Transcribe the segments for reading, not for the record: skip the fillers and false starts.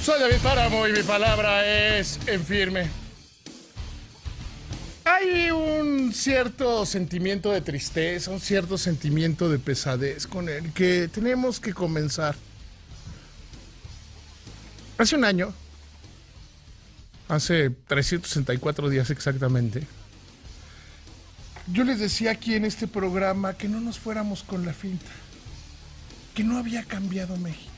Soy David Páramo y mi palabra es en firme. Hay un cierto sentimiento de tristeza, un cierto sentimiento de pesadez con el que tenemos que comenzar. Hace un año, hace 364 días exactamente, yo les decía aquí en este programa que no nos fuéramos con la finta, que no había cambiado México,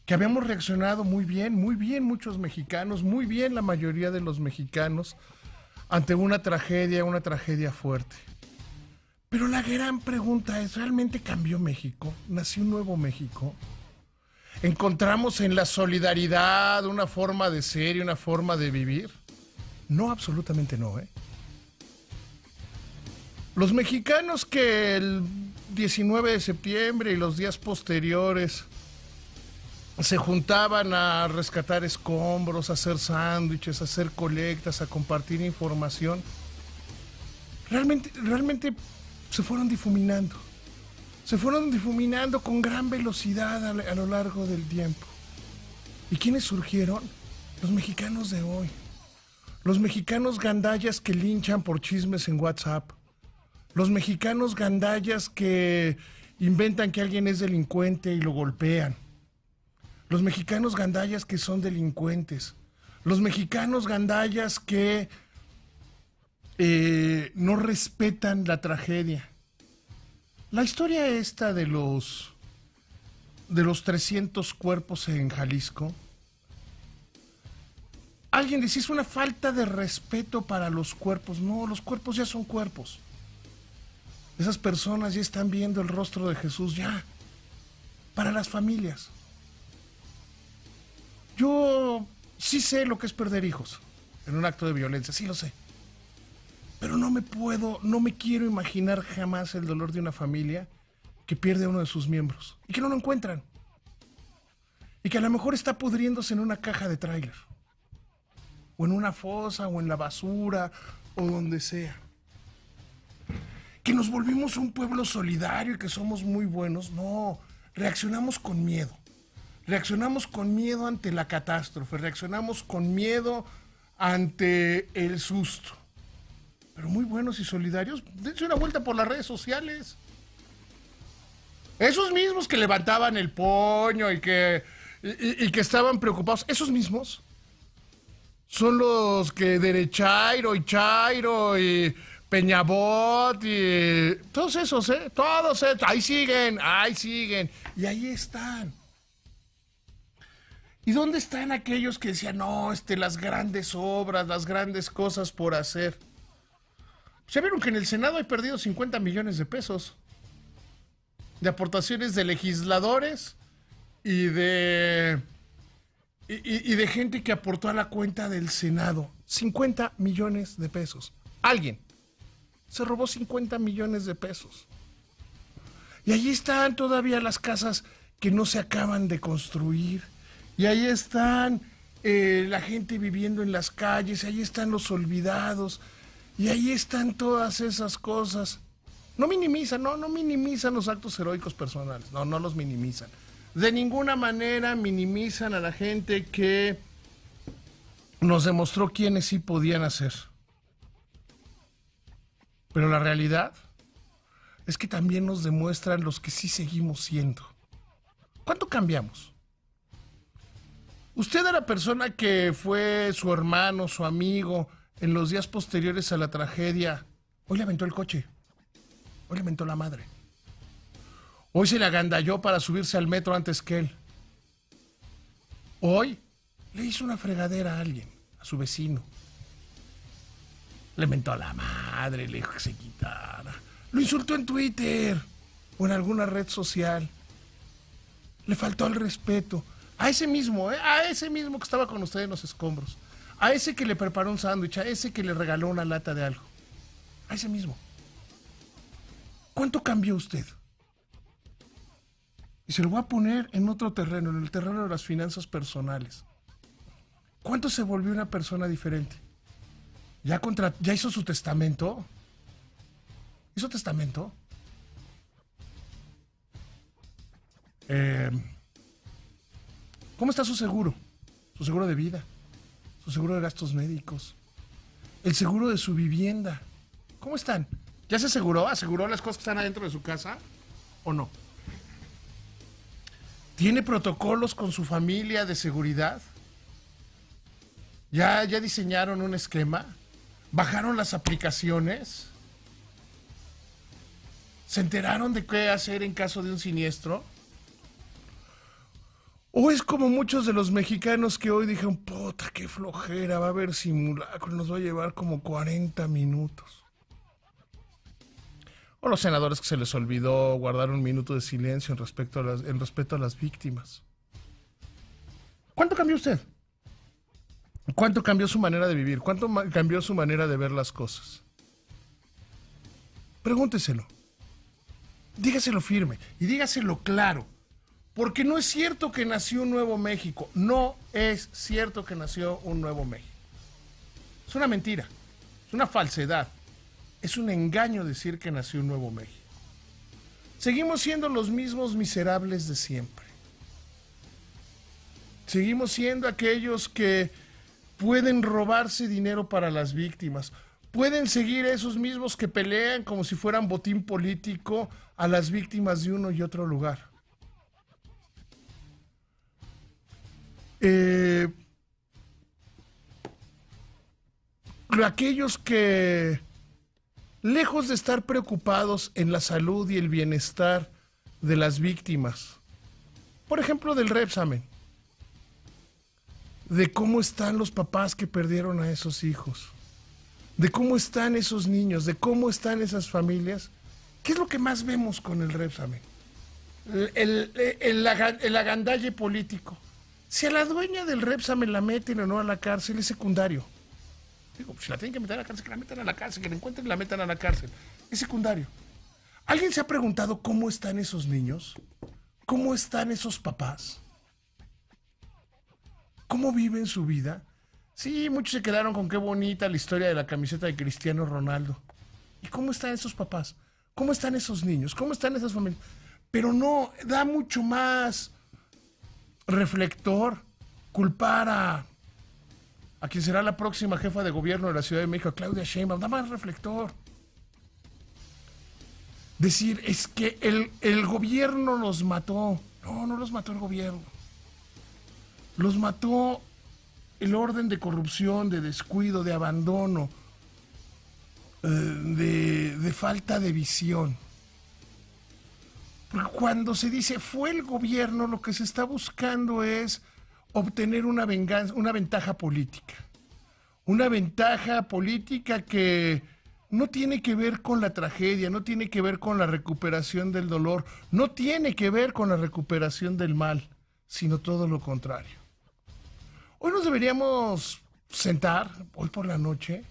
que habíamos reaccionado muy bien muchos mexicanos, muy bien la mayoría de los mexicanos, ante una tragedia fuerte. Pero la gran pregunta es, ¿realmente cambió México? ¿Nació un nuevo México? ¿Encontramos en la solidaridad una forma de ser y una forma de vivir? No, absolutamente no, ¿eh? Los mexicanos que el 19 de septiembre y los días posteriores se juntaban a rescatar escombros, a hacer sándwiches, a hacer colectas, a compartir información, realmente se fueron difuminando. Se fueron difuminando con gran velocidad a lo largo del tiempo. ¿Y quiénes surgieron? Los mexicanos de hoy. Los mexicanos gandallas que linchan por chismes en WhatsApp. Los mexicanos gandallas que inventan que alguien es delincuente y lo golpean. Los mexicanos gandallas que son delincuentes. Los mexicanos gandallas que no respetan la tragedia. La historia esta de los 300 cuerpos en Jalisco, alguien dice, es una falta de respeto para los cuerpos. No, los cuerpos ya son cuerpos. Esas personas ya están viendo el rostro de Jesús ya, para las familias. Yo sí sé lo que es perder hijos en un acto de violencia, sí lo sé. Pero no me quiero imaginar jamás el dolor de una familia que pierde a uno de sus miembros y que no lo encuentran. Y que a lo mejor está pudriéndose en una caja de tráiler, o en una fosa, o en la basura, o donde sea. Que nos volvimos un pueblo solidario y que somos muy buenos. No, reaccionamos con miedo. Reaccionamos con miedo ante la catástrofe, reaccionamos con miedo ante el susto. Pero muy buenos y solidarios, dense una vuelta por las redes sociales. Esos mismos que levantaban el puño y que estaban preocupados, esos mismos son los que Derechairo y Chairo y Peñabot y todos esos, todos esos, ahí siguen, y ahí están. ¿Y dónde están aquellos que decían, no, las grandes obras, las grandes cosas por hacer? Ya vieron que en el Senado hay perdido 50 millones de pesos de aportaciones de legisladores y de gente que aportó a la cuenta del Senado. 50 millones de pesos. Alguien se robó 50 millones de pesos. Y ahí están todavía las casas que no se acaban de construir. Y ahí están la gente viviendo en las calles, ahí están los olvidados, y ahí están todas esas cosas. No minimizan los actos heroicos personales, no los minimizan. De ninguna manera minimizan a la gente que nos demostró quiénes sí podían hacer. Pero la realidad es que también nos demuestran los que sí seguimos siendo. ¿Cuánto cambiamos? Usted a la persona que fue su hermano, su amigo, en los días posteriores a la tragedia, hoy le aventó el coche, hoy le aventó la madre, hoy se le agandalló para subirse al metro antes que él, hoy le hizo una fregadera a alguien, a su vecino, le aventó a la madre, le dijo que se quitara, lo insultó en Twitter o en alguna red social, le faltó el respeto. A ese mismo que estaba con usted en los escombros. A ese que le preparó un sándwich, a ese que le regaló una lata de algo. A ese mismo. ¿Cuánto cambió usted? Y se lo voy a poner en otro terreno, en el terreno de las finanzas personales. ¿Cuánto se volvió una persona diferente? ¿Ya hizo su testamento? ¿Hizo testamento? ¿Cómo está su seguro? Su seguro de vida, su seguro de gastos médicos, el seguro de su vivienda. ¿Cómo están? ¿Ya se aseguró? ¿Aseguró las cosas que están adentro de su casa o no? ¿Tiene protocolos con su familia de seguridad? ¿Ya diseñaron un esquema? ¿Bajaron las aplicaciones? ¿Se enteraron de qué hacer en caso de un siniestro? ¿O es como muchos de los mexicanos que hoy dijeron, puta, qué flojera, va a haber simulacro, nos va a llevar como 40 minutos? O los senadores que se les olvidó guardar un minuto de silencio en respeto a las víctimas. ¿Cuánto cambió usted? ¿Cuánto cambió su manera de vivir? ¿Cuánto cambió su manera de ver las cosas? Pregúnteselo. Dígaselo firme y dígaselo claro. Porque no es cierto que nació un nuevo México. No es cierto que nació un nuevo México. Es una mentira. Es una falsedad. Es un engaño decir que nació un nuevo México. Seguimos siendo los mismos miserables de siempre. Seguimos siendo aquellos que pueden robarse dinero para las víctimas. Pueden seguir esos mismos que pelean como si fueran botín político a las víctimas de uno y otro lugar. Aquellos que, lejos de estar preocupados en la salud y el bienestar de las víctimas, por ejemplo del Repsamen, de cómo están los papás que perdieron a esos hijos, de cómo están esos niños, de cómo están esas familias, ¿qué es lo que más vemos con el Repsamen? El agandalle político. Si a la dueña del Repsamen la meten o no a la cárcel, es secundario. Digo, si la tienen que meter a la cárcel, que la metan a la cárcel, que la encuentren y la metan a la cárcel. Es secundario. ¿Alguien se ha preguntado cómo están esos niños? ¿Cómo están esos papás? ¿Cómo viven su vida? Sí, muchos se quedaron con qué bonita la historia de la camiseta de Cristiano Ronaldo. ¿Y cómo están esos papás? ¿Cómo están esos niños? ¿Cómo están esas familias? Pero no, da mucho más reflector culpar a quien será la próxima jefa de gobierno de la Ciudad de México, Claudia Sheinbaum. Da más reflector. Decir, es que el gobierno los mató. No, no los mató el gobierno. Los mató el orden de corrupción, de descuido, de abandono, de falta de visión. Porque cuando se dice fue el gobierno, lo que se está buscando es obtener una ventaja política. Una ventaja política que no tiene que ver con la tragedia, no tiene que ver con la recuperación del dolor, no tiene que ver con la recuperación del mal, sino todo lo contrario. Hoy nos deberíamos sentar, hoy por la noche,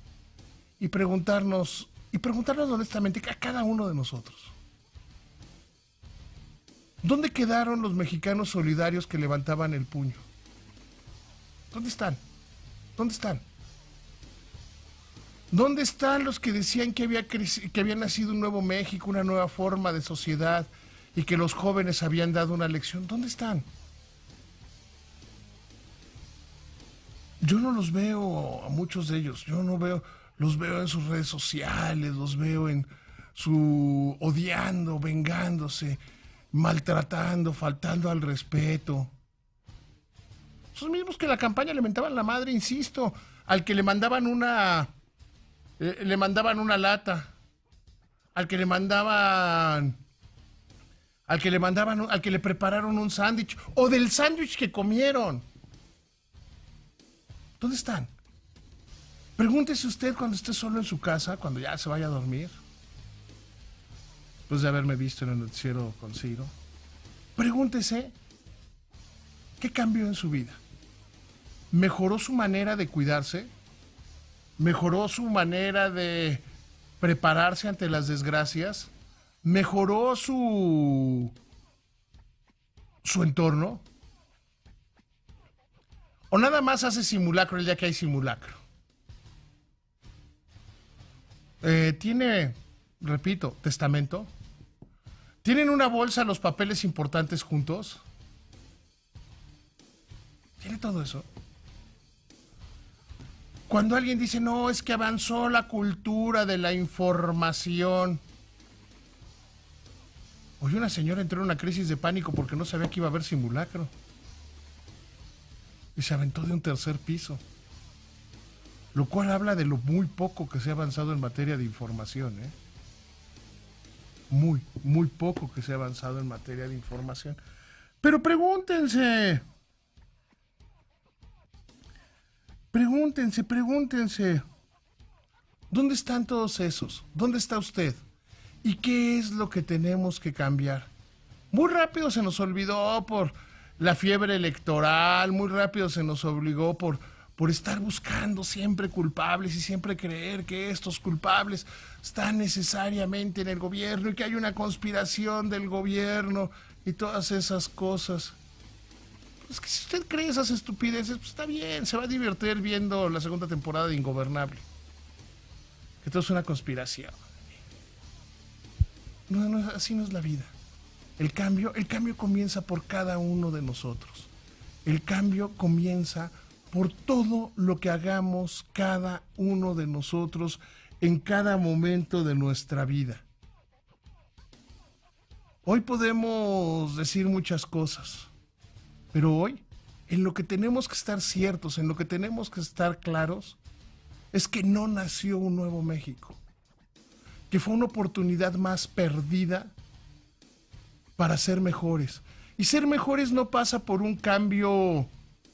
y preguntarnos honestamente a cada uno de nosotros. ¿Dónde quedaron los mexicanos solidarios que levantaban el puño? ¿Dónde están? ¿Dónde están? ¿Dónde están los que decían que había nacido un nuevo México, una nueva forma de sociedad y que los jóvenes habían dado una lección? ¿Dónde están? Yo no los veo a muchos de ellos, los veo en sus redes sociales, los veo en su odiando, vengándose, maltratando, faltando al respeto. Esos mismos que en la campaña le mentaban la madre, insisto, al que le mandaban una lata, al que le prepararon un sándwich, o del sándwich que comieron. ¿Dónde están? Pregúntese usted cuando esté solo en su casa, cuando ya se vaya a dormir, después de haberme visto en el noticiero con Ciro. Pregúntese qué cambió en su vida. ¿Mejoró su manera de cuidarse? ¿Mejoró su manera de prepararse ante las desgracias? ¿Mejoró su entorno? ¿O nada más hace simulacro el día que hay simulacro? Tiene, repito, testamento. ¿Tienen una bolsa los papeles importantes juntos? ¿Quiere todo eso? Cuando alguien dice, no, es que avanzó la cultura de la información. Hoy una señora entró en una crisis de pánico porque no sabía que iba a haber simulacro. Y se aventó de un tercer piso. Lo cual habla de lo muy poco que se ha avanzado en materia de información, ¿eh? Muy poco que se ha avanzado en materia de información. Pero pregúntense, ¿dónde están todos esos? ¿Dónde está usted? ¿Y qué es lo que tenemos que cambiar? Muy rápido se nos olvidó por la fiebre electoral, muy rápido se nos obligó por estar buscando siempre culpables y siempre creer que estos culpables están necesariamente en el gobierno y que hay una conspiración del gobierno y todas esas cosas. Es que si usted cree esas estupideces, pues está bien, se va a divertir viendo la segunda temporada de Ingobernable. Que todo es una conspiración. No, así no es la vida. El cambio comienza por cada uno de nosotros. El cambio comienza por todo lo que hagamos cada uno de nosotros en cada momento de nuestra vida. Hoy podemos decir muchas cosas, pero hoy, en lo que tenemos que estar ciertos, en lo que tenemos que estar claros, es que no nació un nuevo México, que fue una oportunidad más perdida para ser mejores. Y ser mejores no pasa por un cambio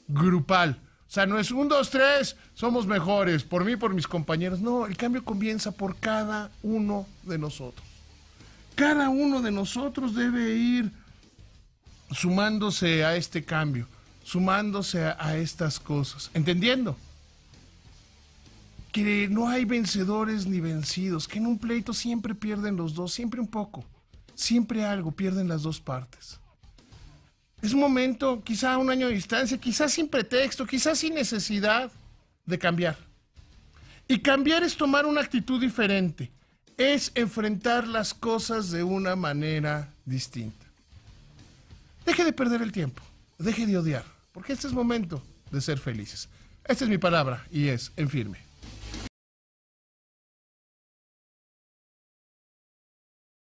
grupal. O sea, no es 1, 2, 3, somos mejores, por mí y por mis compañeros. No, el cambio comienza por cada uno de nosotros. Cada uno de nosotros debe ir sumándose a este cambio, sumándose a estas cosas, entendiendo que no hay vencedores ni vencidos, que en un pleito siempre pierden los dos, siempre un poco, siempre algo, pierden las dos partes. Es un momento, quizá a un año de distancia, quizás sin pretexto, quizás sin necesidad de cambiar. Y cambiar es tomar una actitud diferente, es enfrentar las cosas de una manera distinta. Deje de perder el tiempo, deje de odiar, porque este es momento de ser felices. Esta es mi palabra y es en firme.